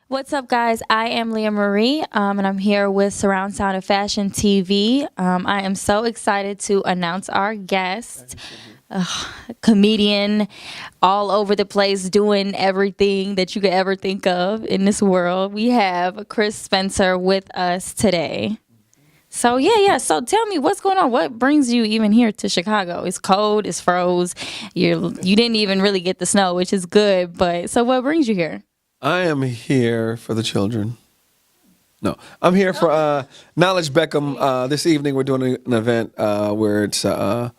What's up, guys? I am Leah Marie, and I'm here with Surround Sound of Fashion TV. I am so excited to announce our guest, comedian, all over the place, doing everything that you could ever think of in this world. We have Chris Spencer with us today. So yeah. So tell me, what's going on? What brings you even here to Chicago? It's cold. It's froze. You didn't even really get the snow, which is good. But so what brings you here? I am here for the children. No, I'm here for Knowledge Beckham. This evening we're doing an event where it's kind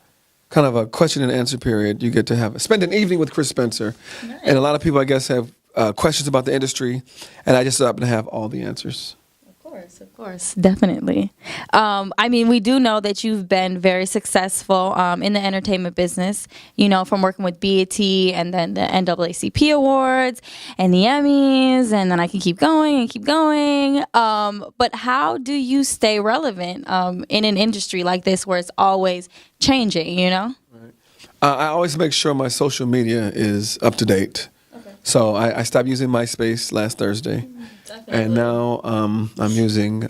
of a question and answer period. You get to spend an evening with Chris Spencer. Nice. And a lot of people, I guess, have questions about the industry, and I just happen to have all the answers. Of course, definitely. I mean, we do know that you've been very successful in the entertainment business, from working with BET and then the NAACP Awards and the Emmys, and then I can keep going and keep going. But how do you stay relevant in an industry like this where it's always changing? Right. I always make sure my social media is up to date. Okay. So I stopped using MySpace last Thursday. Definitely. And now I'm using,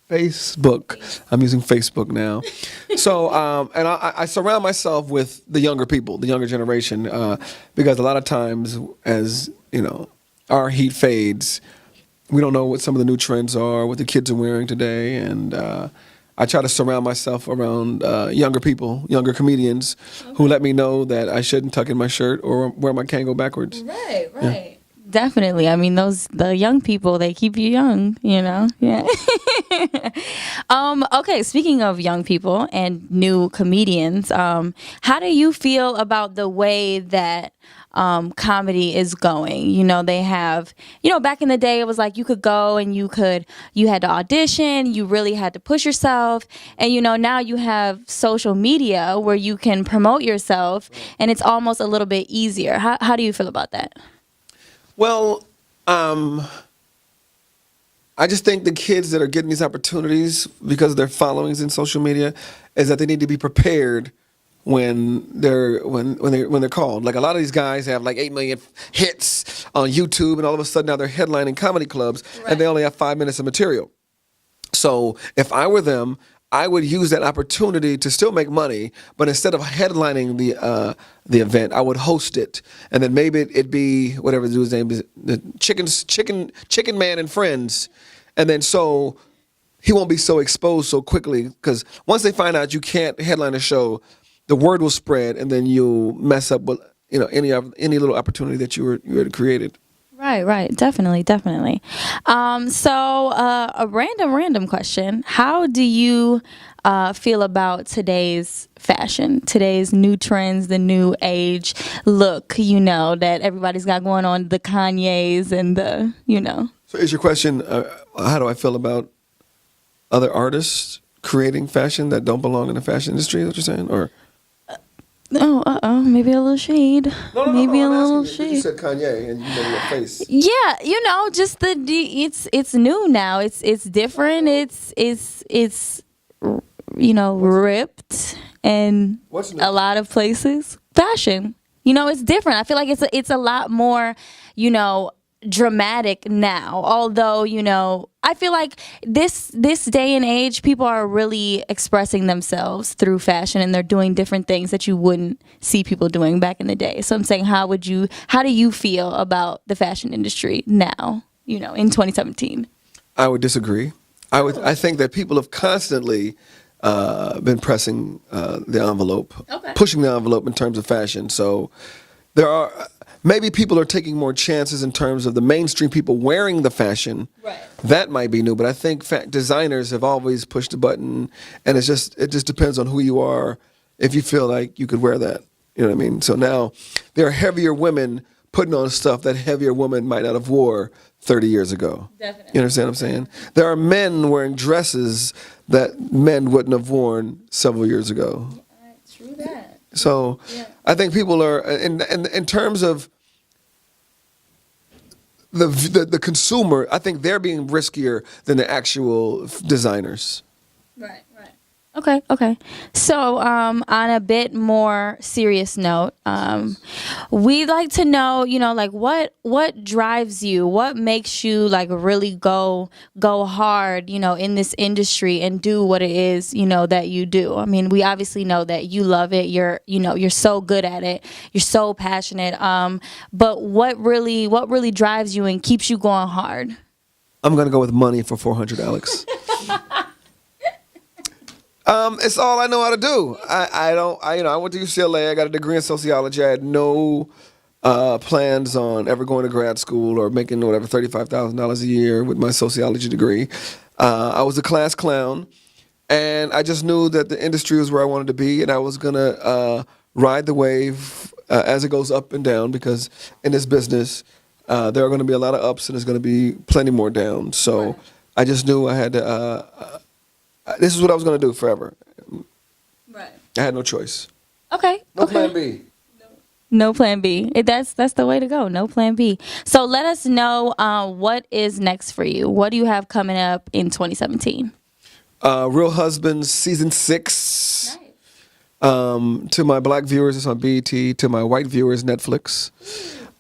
Facebook. I'm using Facebook now. So, and I surround myself with the younger people, the younger generation, because a lot of times, as our heat fades, we don't know what some of the new trends are, what the kids are wearing today, and I try to surround myself around younger people, younger comedians, who let me know that I shouldn't tuck in my shirt or wear my Kango backwards. Right. Yeah. Definitely. I mean, the young people, they keep you young, Yeah. Okay, speaking of young people and new comedians, how do you feel about the way that comedy is going? They have, back in the day, it was like you could go and you had to audition, you really had to push yourself. And, now you have social media where you can promote yourself and it's almost a little bit easier. How do you feel about that? Well, I just think the kids that are getting these opportunities because of their followings in social media is that they need to be prepared when they're called. Like a lot of these guys have like 8 million hits on YouTube, and all of a sudden now they're headlining comedy clubs, right, and they only have 5 minutes of material. So if I were them, I would use that opportunity to still make money, but instead of headlining the event, I would host it, and then maybe it'd be whatever the dude's name is, the Chicken Man and Friends, and then so he won't be so exposed so quickly, because once they find out you can't headline a show, the word will spread, and then you'll mess up with any little opportunity that you had created. Right. Definitely. So a random question. How do you feel about today's fashion, today's new trends, the new age look, that everybody's got going on, the Kanyes and So is your question, how do I feel about other artists creating fashion that don't belong in the fashion industry, is what you're saying? Or maybe a little shade. No, maybe a I'm little asking you. shade. You said Kanye, and you know your face. Yeah, just it's new now. It's different. It's ripped and What's new? a lot of places. Fashion. It's different. I feel like it's a lot more, dramatic now. Although, I feel like this day and age, people are really expressing themselves through fashion, and they're doing different things that you wouldn't see people doing back in the day. So I'm saying, how do you feel about the fashion industry now, in 2017? I would disagree. I think that people have constantly been pressing the envelope, Okay. pushing the envelope in terms of fashion. So there are maybe people are taking more chances in terms of the mainstream people wearing the fashion. Right. That might be new, but I think designers have always pushed the button, and it just depends on who you are. If you feel like you could wear that, you know what I mean. So now there are heavier women putting on stuff that heavier women might not have wore 30 years ago. Definitely. You understand what I'm saying? There are men wearing dresses that men wouldn't have worn several years ago. True that. So Yeah. I think people are, in terms of the consumer, I think they're being riskier than the actual designers. Right. Okay. So, on a bit more serious note, we'd like to know, like what drives you, what makes you like really go hard, in this industry and do what it is, that you do. I mean, we obviously know that you love it. You're so good at it. You're so passionate. But what really drives you and keeps you going hard? I'm gonna go with money for 400, Alex. It's all I know how to do. I went to UCLA. I got a degree in sociology. I had no plans on ever going to grad school or making whatever $35,000 a year with my sociology degree. I was a class clown, and I just knew that the industry was where I wanted to be, and I was gonna ride the wave as it goes up and down. Because in this business, there are going to be a lot of ups, and there's going to be plenty more downs. So Right. I just knew I had to. This is what I was going to do forever. Right. I had no choice. Okay. No plan B. No plan B. That's the way to go. No plan B. So let us know what is next for you. What do you have coming up in 2017? Real Husbands season 6. To my black viewers, it's on BET. To my white viewers, Netflix.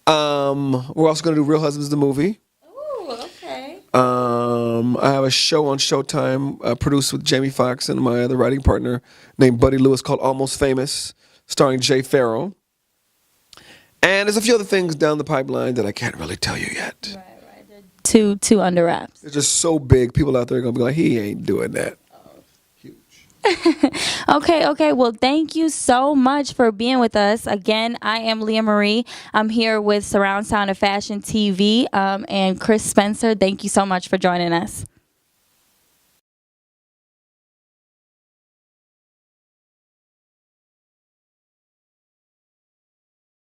We're also going to do Real Husbands the movie. Ooh, okay. I have a show on Showtime produced with Jamie Foxx and my other writing partner named Buddy Lewis called Almost Famous, starring Jay Farrell. And there's a few other things down the pipeline that I can't really tell you yet. Right. Two under wraps. They're just so big. People out there are going to be like, he ain't doing that. Okay. Well, thank you so much for being with us. Again, I am Leah Marie. I'm here with Surround Sound of Fashion TV and Chris Spencer. Thank you so much for joining us.